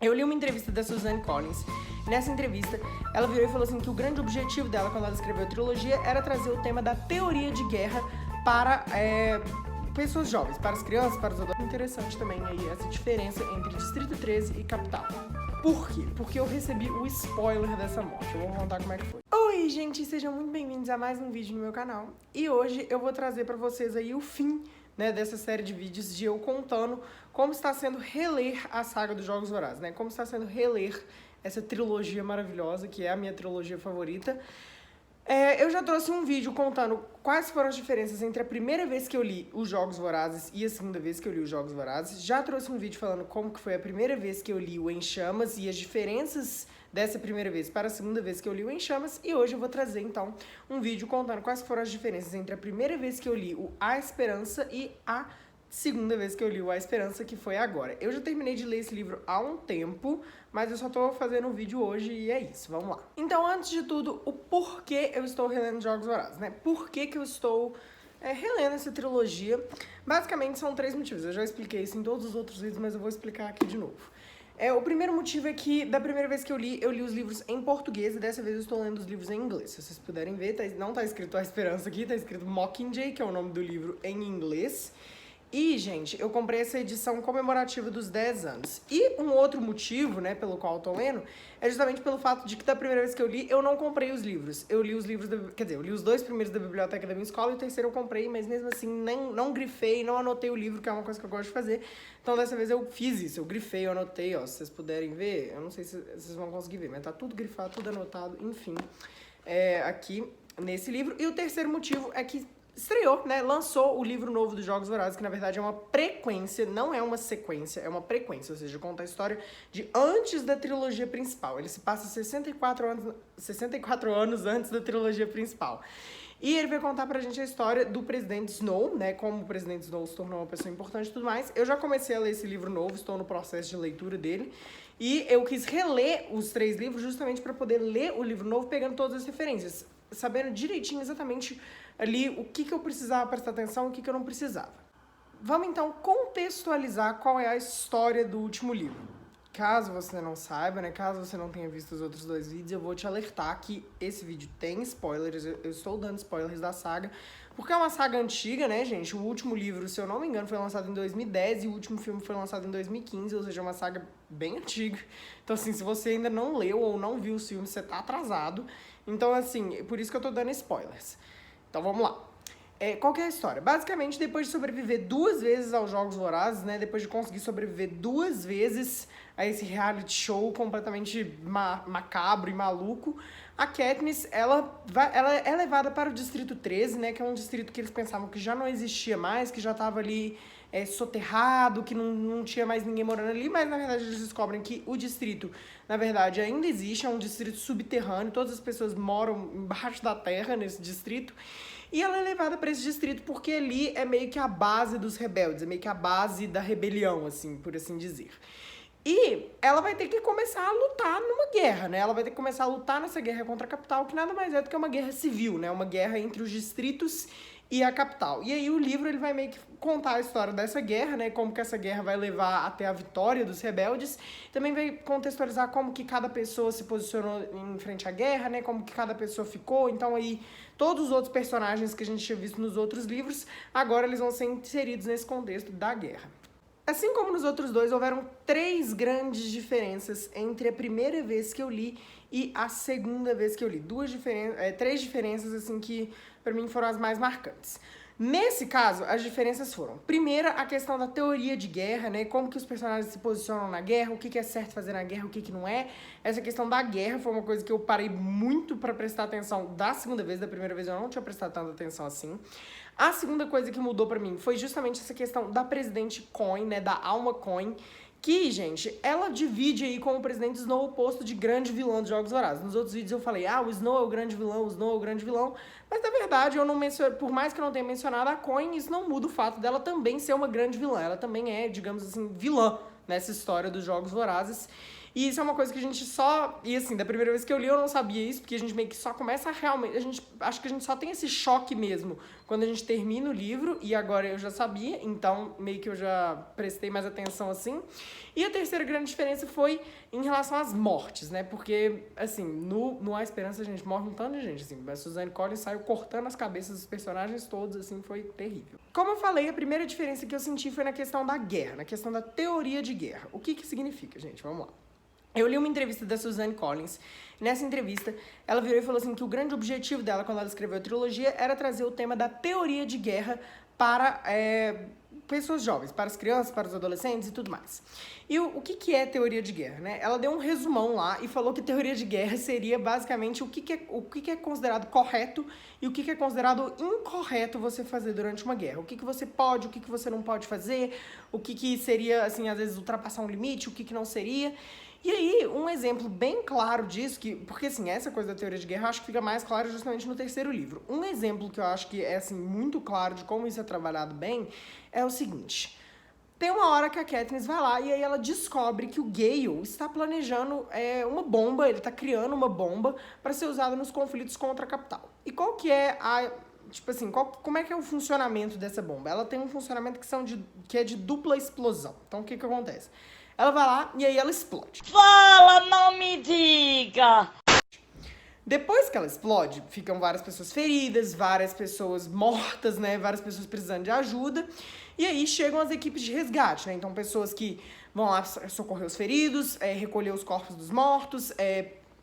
Eu li uma entrevista da Suzanne Collins. Nessa entrevista, ela virou e falou assim que o grande objetivo dela, quando ela escreveu a trilogia, era trazer o tema da teoria de guerra para pessoas jovens, para as crianças, para os adultos. Interessante também aí essa diferença entre Distrito 13 e Capital. Por quê? Porque eu recebi o spoiler dessa morte. Eu vou contar como é que foi. Oi, gente! Sejam muito bem-vindos a mais um vídeo no meu canal. E hoje eu vou trazer para vocês aí o fim, né, dessa série de vídeos de eu contando como está sendo reler a saga dos Jogos Vorazes, né? Como está sendo reler essa trilogia maravilhosa, que é a minha trilogia favorita. Eu já trouxe um vídeo contando quais foram as diferenças entre a primeira vez que eu li os Jogos Vorazes e a segunda vez que eu li os Jogos Vorazes. Já trouxe um vídeo falando como que foi a primeira vez que eu li o Em Chamas e as diferenças dessa primeira vez para a segunda vez que eu li o Em Chamas. E hoje eu vou trazer, então, um vídeo contando quais foram as diferenças entre a primeira vez que eu li o A Esperança e a segunda vez que eu li o A Esperança, que foi agora. Eu já terminei de ler esse livro há um tempo, mas eu só tô fazendo um vídeo hoje e é isso, vamos lá. Então, antes de tudo, o porquê eu estou relendo Jogos Vorazes, né? Por que eu estou relendo essa trilogia? Basicamente, são 3 motivos. Eu já expliquei isso em todos os outros vídeos, mas eu vou explicar aqui de novo. O primeiro motivo é que, da primeira vez que eu li os livros em português e dessa vez eu estou lendo os livros em inglês. Se vocês puderem ver, não tá escrito A Esperança aqui, tá escrito Mockingjay, que é o nome do livro em inglês. E, gente, eu comprei essa edição comemorativa dos 10 anos. E um outro motivo, né, pelo qual eu tô lendo, é justamente pelo fato de que da primeira vez que eu li, eu não comprei os livros. Eu li os livros, eu li os 2 primeiros da biblioteca da minha escola e o terceiro eu comprei, mas mesmo assim não grifei, não anotei o livro, que é uma coisa que eu gosto de fazer. Então, dessa vez eu fiz isso, eu grifei, eu anotei, ó, se vocês puderem ver, eu não sei se vocês vão conseguir ver, mas tá tudo grifado, tudo anotado, enfim, aqui nesse livro. E o terceiro motivo é que estreou, né? Lançou o livro novo dos Jogos Vorazes, que na verdade é uma prequência, não é uma sequência, é uma prequência, ou seja, conta a história de antes da trilogia principal. Ele se passa 64 anos antes da trilogia principal. E ele vai contar pra gente a história do presidente Snow, né? Como o presidente Snow se tornou uma pessoa importante e tudo mais. Eu já comecei a ler esse livro novo, estou no processo de leitura dele. E eu quis reler os 3 livros justamente para poder ler o livro novo, pegando todas as referências, sabendo direitinho exatamente ali o que eu precisava prestar atenção e o que eu não precisava. Vamos então contextualizar qual é a história do último livro. Caso você não saiba, né, caso você não tenha visto os outros 2 vídeos, eu vou te alertar que esse vídeo tem spoilers, eu estou dando spoilers da saga, porque é uma saga antiga, né, gente? O último livro, se eu não me engano, foi lançado em 2010 e o último filme foi lançado em 2015, ou seja, é uma saga bem antiga. Então, assim, se você ainda não leu ou não viu os filmes, você tá atrasado. Então, assim, por isso que eu tô dando spoilers. Então, vamos lá. Qual que é a história? Basicamente, depois de sobreviver 2 vezes aos Jogos Vorazes, né? Depois de conseguir sobreviver 2 vezes a esse reality show completamente macabro e maluco, a Katniss, ela é levada para o Distrito 13, né? Que é um distrito que eles pensavam que já não existia mais, que já estava ali soterrado, que não tinha mais ninguém morando ali, mas na verdade eles descobrem que o distrito, na verdade, ainda existe, é um distrito subterrâneo, todas as pessoas moram embaixo da terra nesse distrito. E ela é levada para esse distrito porque ali é meio que a base dos rebeldes, é meio que a base da rebelião, assim, por assim dizer. E ela vai ter que começar a lutar numa guerra, né? Ela vai ter que começar a lutar nessa guerra contra a capital, que nada mais é do que uma guerra civil, né? Uma guerra entre os distritos e a capital. E aí o livro ele vai meio que contar a história dessa guerra, né? Como que essa guerra vai levar até a vitória dos rebeldes. Também vai contextualizar como que cada pessoa se posicionou em frente à guerra, né? Como que cada pessoa ficou. Então aí todos os outros personagens que a gente tinha visto nos outros livros, agora eles vão ser inseridos nesse contexto da guerra. Assim como nos outros 2, houveram 3 grandes diferenças entre a primeira vez que eu li e a segunda vez que eu li. 3 diferenças, assim, que pra mim foram as mais marcantes. Nesse caso, as diferenças foram, primeira, a questão da teoria de guerra, né, como que os personagens se posicionam na guerra, o que é certo fazer na guerra, o que não é. Essa questão da guerra foi uma coisa que eu parei muito pra prestar atenção da segunda vez, da primeira vez eu não tinha prestado tanta atenção assim. A segunda coisa que mudou pra mim foi justamente essa questão da Presidente Coin, né, da Alma Coin, que, gente, ela divide aí como o presidente Snow o posto de grande vilão dos Jogos Vorazes. Nos outros vídeos eu falei, o Snow é o grande vilão, o Snow é o grande vilão. Mas, na verdade, eu não mencionei, por mais que eu não tenha mencionado a Coin, isso não muda o fato dela também ser uma grande vilã. Ela também é, digamos assim, vilã nessa história dos Jogos Vorazes. E isso é uma coisa que a gente só... E assim, da primeira vez que eu li eu não sabia isso, porque a gente meio que só começa a realmente... Acho que a gente só tem esse choque mesmo quando a gente termina o livro, e agora eu já sabia, então meio que eu já prestei mais atenção assim. E a terceira grande diferença foi em relação às mortes, né? Porque, assim, no A Esperança a gente morre um tanto de gente, assim. A Suzanne Collins saiu cortando as cabeças dos personagens todos, assim, foi terrível. Como eu falei, a primeira diferença que eu senti foi na questão da guerra, na questão da teoria de guerra. O que que significa, gente? Vamos lá. Eu li uma entrevista da Suzanne Collins. Nessa entrevista, ela virou e falou assim que o grande objetivo dela, quando ela escreveu a trilogia, era trazer o tema da teoria de guerra para pessoas jovens, para as crianças, para os adolescentes e tudo mais. E o que é teoria de guerra, né? Ela deu um resumão lá e falou que teoria de guerra seria basicamente o que é considerado correto e o que é considerado incorreto você fazer durante uma guerra. O que você pode, o que você não pode fazer, o que seria, assim, às vezes ultrapassar um limite, o que não seria. E aí, um exemplo bem claro disso, porque assim, essa coisa da teoria de guerra eu acho que fica mais claro justamente no terceiro livro. Um exemplo que eu acho que é assim, muito claro de como isso é trabalhado bem é o seguinte. Tem uma hora que a Katniss vai lá e aí ela descobre que o Gale está planejando uma bomba, ele está criando uma bomba para ser usada nos conflitos contra a capital. E qual que é a... Tipo assim, como é que é o funcionamento dessa bomba? Ela tem um funcionamento que é de dupla explosão. Então, o que acontece? Ela vai lá e aí ela explode. Fala, não me diga! Depois que ela explode, ficam várias pessoas feridas, várias pessoas mortas, né? Várias pessoas precisando de ajuda. E aí chegam as equipes de resgate, né? Então, pessoas que vão lá socorrer os feridos, recolher os corpos dos mortos,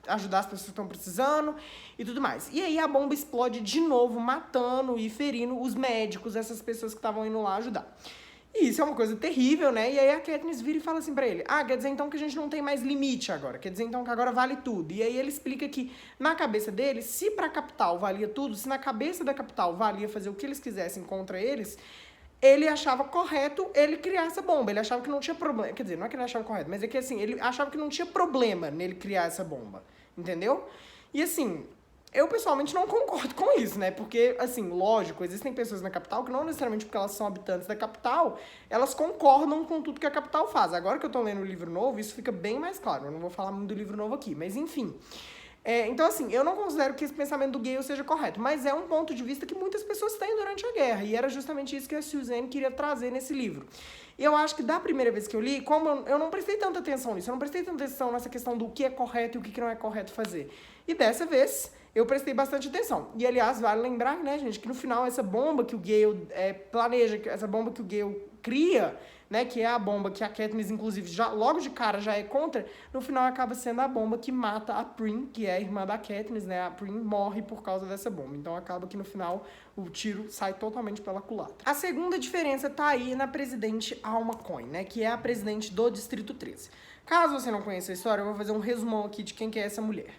ajudar as pessoas que estão precisando e tudo mais. E aí a bomba explode de novo, matando e ferindo os médicos, essas pessoas que estavam indo lá ajudar. E isso é uma coisa terrível, né? E aí a Katniss vira e fala assim pra ele, quer dizer então que a gente não tem mais limite agora, quer dizer então que agora vale tudo. E aí ele explica que na cabeça dele, se pra capital valia tudo, se na cabeça da capital valia fazer o que eles quisessem contra eles, ele achava correto ele criar essa bomba. Ele achava que não tinha problema. Quer dizer, não é que ele achava correto, mas é que assim, ele achava que não tinha problema nele criar essa bomba. Entendeu? E assim, eu pessoalmente não concordo com isso, né? Porque, assim, lógico, existem pessoas na capital que não necessariamente porque elas são habitantes da capital, elas concordam com tudo que a capital faz. Agora que eu tô lendo o livro novo, isso fica bem mais claro. Eu não vou falar muito do livro novo aqui, mas enfim. Então, assim, eu não considero que esse pensamento do Gale seja correto, mas é um ponto de vista que muitas pessoas têm durante a guerra, e era justamente isso que a Suzanne queria trazer nesse livro. E eu acho que da primeira vez que eu li, como eu não prestei tanta atenção nisso, eu não prestei tanta atenção nessa questão do que é correto e o que não é correto fazer. E dessa vez, eu prestei bastante atenção. E, aliás, vale lembrar, né, gente, que no final essa bomba que o Gale planeja, essa bomba que o Gale cria, né, que é a bomba que a Katniss, inclusive, já, logo de cara já é contra, no final acaba sendo a bomba que mata a Prim, que é a irmã da Katniss, né, a Prim morre por causa dessa bomba. Então acaba que no final o tiro sai totalmente pela culatra. A segunda diferença tá aí na presidente Alma Coin, né, que é a presidente do Distrito 13. Caso você não conheça a história, eu vou fazer um resumão aqui de quem que é essa mulher.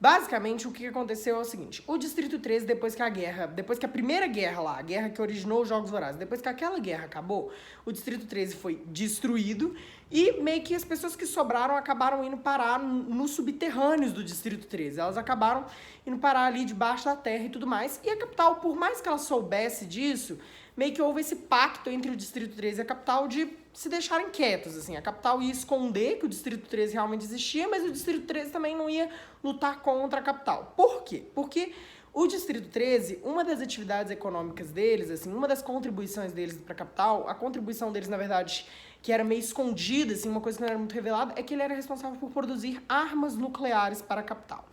Basicamente, o que aconteceu é o seguinte, o Distrito 13, depois que a primeira guerra lá, a guerra que originou os Jogos Vorazes, depois que aquela guerra acabou, o Distrito 13 foi destruído e meio que as pessoas que sobraram acabaram indo parar nos subterrâneos do Distrito 13. Elas acabaram indo parar ali debaixo da terra e tudo mais. E a capital, por mais que ela soubesse disso, meio que houve esse pacto entre o Distrito 13 e a capital de se deixarem quietos, assim. A capital ia esconder que o Distrito 13 realmente existia, mas o Distrito 13 também não ia lutar contra a capital. Por quê? Porque o Distrito 13, uma das atividades econômicas deles, assim, uma das contribuições deles para a capital, a contribuição deles, na verdade, que era meio escondida, assim, uma coisa que não era muito revelada, é que ele era responsável por produzir armas nucleares para a capital.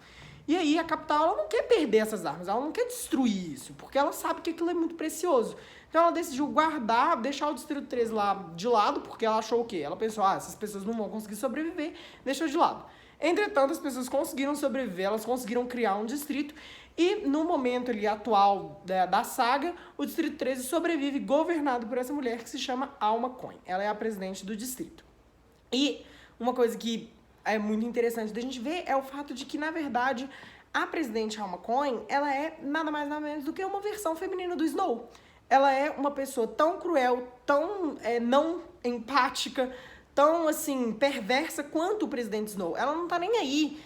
E aí a capital, ela não quer perder essas armas, ela não quer destruir isso, porque ela sabe que aquilo é muito precioso. Então ela decidiu guardar, deixar o Distrito 13 lá de lado, porque ela achou o quê? Ela pensou, essas pessoas não vão conseguir sobreviver, deixou de lado. Entretanto, as pessoas conseguiram sobreviver, elas conseguiram criar um distrito, e no momento ali atual da saga, o Distrito 13 sobrevive governado por essa mulher que se chama Alma Coin. Ela é a presidente do distrito. E uma coisa que é muito interessante da gente ver é o fato de que, na verdade, a presidente Alma Coin, ela é nada mais nada menos do que uma versão feminina do Snow. Ela é uma pessoa tão cruel, tão não empática, tão, assim, perversa quanto o presidente Snow. Ela não tá nem aí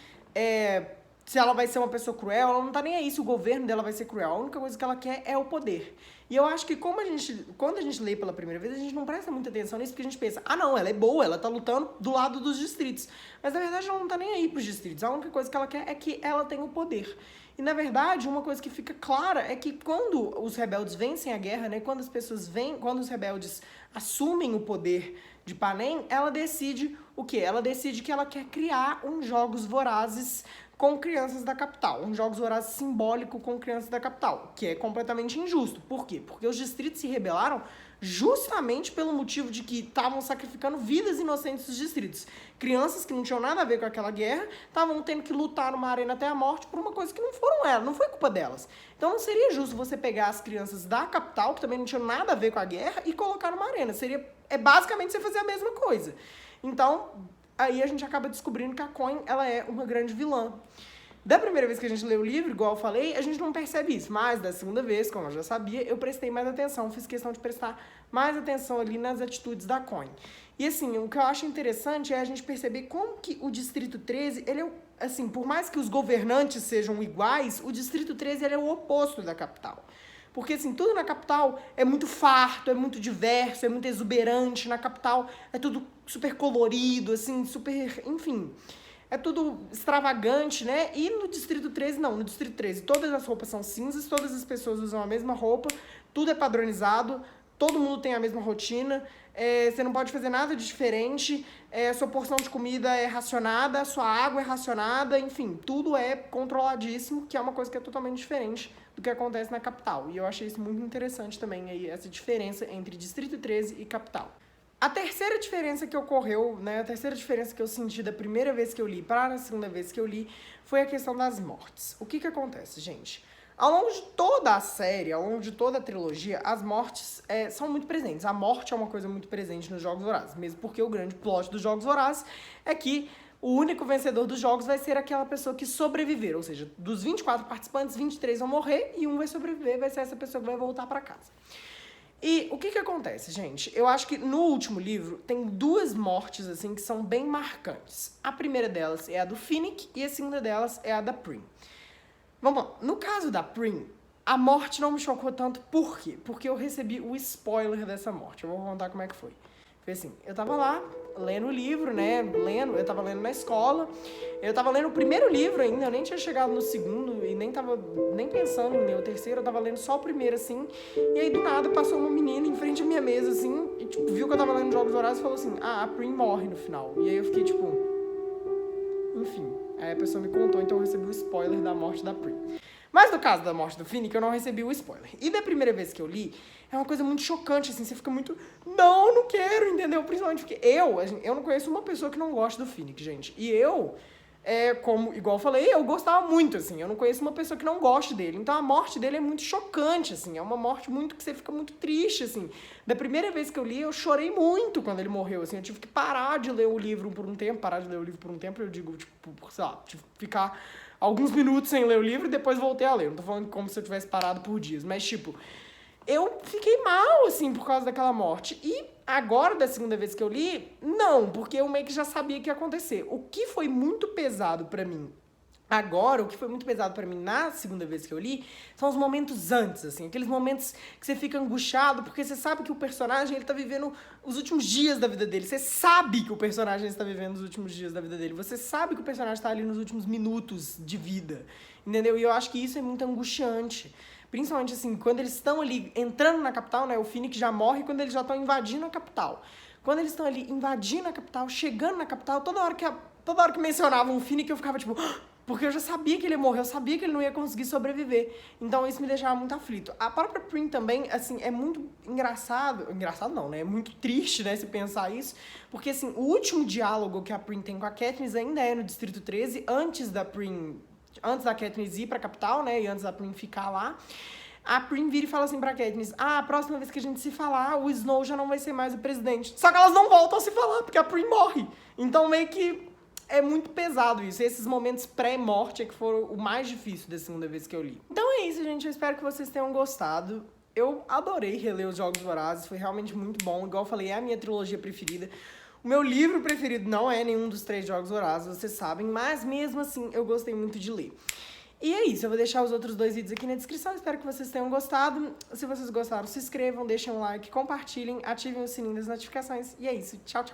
se ela vai ser uma pessoa cruel, ela não tá nem aí se o governo dela vai ser cruel. A única coisa que ela quer é o poder. E eu acho que quando a gente lê pela primeira vez, a gente não presta muita atenção nisso, porque a gente pensa, ah não, ela é boa, ela tá lutando do lado dos distritos. Mas na verdade ela não tá nem aí pros distritos. A única coisa que ela quer é que ela tenha o poder. E na verdade, uma coisa que fica clara é que quando os rebeldes vencem a guerra, né, quando os rebeldes assumem o poder de Panem, ela decide o quê? Ela decide que ela quer criar uns jogos vorazes com crianças da capital. Um jogos vorazes simbólico com crianças da capital, que é completamente injusto. Por quê? Porque os distritos se rebelaram justamente pelo motivo de que estavam sacrificando vidas inocentes dos distritos. Crianças que não tinham nada a ver com aquela guerra, estavam tendo que lutar numa arena até a morte por uma coisa que não foram elas, não foi culpa delas. Então não seria justo você pegar as crianças da capital, que também não tinham nada a ver com a guerra, e colocar numa arena. É basicamente você fazer a mesma coisa. Então, aí a gente acaba descobrindo que a Coin, ela é uma grande vilã. Da primeira vez que a gente lê o livro, igual eu falei, a gente não percebe isso. Mas da segunda vez, como eu já sabia, eu prestei mais atenção. Fiz questão de prestar mais atenção ali nas atitudes da Coin. E assim, o que eu acho interessante é a gente perceber como que o Distrito 13, ele é, assim, por mais que os governantes sejam iguais, o Distrito 13 ele é o oposto da capital. Porque, assim, tudo na capital é muito farto, é muito diverso, é muito exuberante. Na capital é tudo super colorido, assim, super, enfim, é tudo extravagante, né? E no Distrito 13, não. No Distrito 13, todas as roupas são cinzas, todas as pessoas usam a mesma roupa, tudo é padronizado, todo mundo tem a mesma rotina, você não pode fazer nada de diferente, sua porção de comida é racionada, sua água é racionada, enfim, tudo é controladíssimo, que é uma coisa que é totalmente diferente do que acontece na capital. E eu achei isso muito interessante também, aí, essa diferença entre Distrito 13 e capital. A terceira diferença que ocorreu, né, a terceira diferença que eu senti da primeira vez que eu li para a segunda vez que eu li, foi a questão das mortes. O que acontece, gente? Ao longo de toda a série, ao longo de toda a trilogia, as mortes são muito presentes. A morte é uma coisa muito presente nos Jogos Vorazes, mesmo porque o grande plot dos Jogos Vorazes é que o único vencedor dos jogos vai ser aquela pessoa que sobreviver, ou seja, dos 24 participantes, 23 vão morrer e um vai sobreviver, vai ser essa pessoa que vai voltar para casa. E o que acontece, gente? Eu acho que no último livro tem duas mortes, assim, que são bem marcantes. A primeira delas é a do Finnick e a segunda delas é a da Prim. Vamos lá. No caso da Prim, a morte não me chocou tanto. Por quê? Porque eu recebi o spoiler dessa morte. Eu vou contar como é que foi. Foi assim, eu tava lá, lendo o livro, né, eu tava lendo na escola, eu tava lendo o primeiro livro ainda, eu nem tinha chegado no segundo e nem tava nem pensando no meu terceiro, eu tava lendo só o primeiro, assim, e aí do nada passou uma menina em frente à minha mesa, assim, e tipo, viu que eu tava lendo Jogos Vorazes e falou assim, a Prim morre no final, e aí eu fiquei tipo, enfim, aí a pessoa me contou, então eu recebi o spoiler da morte da Prim. Mas no caso da morte do Finnick, eu não recebi o spoiler. E da primeira vez que eu li, é uma coisa muito chocante, assim, você fica muito, não quero, entendeu? Principalmente porque eu não conheço uma pessoa que não gosta do Finnick, gente. E como, igual eu falei, eu gostava muito, assim, eu não conheço uma pessoa que não goste dele. Então a morte dele é muito chocante, assim, é uma morte muito que você fica muito triste, assim. Da primeira vez que eu li, eu chorei muito quando ele morreu, assim, eu tive que parar de ler o livro por um tempo, eu digo, tipo, sei lá, tive que ficar alguns minutos sem ler o livro e depois voltei a ler. Não tô falando como se eu tivesse parado por dias, mas, tipo, eu fiquei mal, assim, por causa daquela morte. E agora, da segunda vez que eu li, não, porque eu meio que já sabia que ia acontecer. O que foi muito pesado pra mim agora, o que foi muito pesado pra mim na segunda vez que eu li, são os momentos antes, assim, aqueles momentos que você fica angustiado, porque você sabe que o personagem, ele tá vivendo os últimos dias da vida dele, você sabe que o personagem está vivendo os últimos dias da vida dele, você sabe que o personagem tá ali nos últimos minutos de vida, entendeu? E eu acho que isso é muito angustiante, principalmente, assim, quando eles estão ali entrando na capital, né, o Finnick já morre quando eles já estão invadindo a capital. Quando eles estão ali invadindo a capital, chegando na capital, toda hora que mencionavam o Finnick, eu ficava tipo, porque eu já sabia que ele ia morrer, eu sabia que ele não ia conseguir sobreviver. Então isso me deixava muito aflito. A própria Prim também, assim, é muito engraçado. Engraçado não, né? É muito triste, né, se pensar isso. Porque, assim, o último diálogo que a Prim tem com a Katniss ainda é no Distrito 13, antes da Katniss ir pra capital, né? E antes da Prim ficar lá. A Prim vira e fala assim pra Katniss, a próxima vez que a gente se falar, o Snow já não vai ser mais o presidente. Só que elas não voltam a se falar, porque a Prim morre. Então, meio que é muito pesado isso. Esses momentos pré-morte é que foram o mais difícil da segunda vez que eu li. Então é isso, gente. Eu espero que vocês tenham gostado. Eu adorei reler os Jogos Vorazes. Foi realmente muito bom. Igual eu falei, é a minha trilogia preferida. O meu livro preferido não é nenhum dos 3 Jogos Vorazes, vocês sabem, mas mesmo assim eu gostei muito de ler. E é isso, eu vou deixar os outros 2 vídeos aqui na descrição, espero que vocês tenham gostado. Se vocês gostaram, se inscrevam, deixem um like, compartilhem, ativem o sininho das notificações. E é isso, tchau, tchau!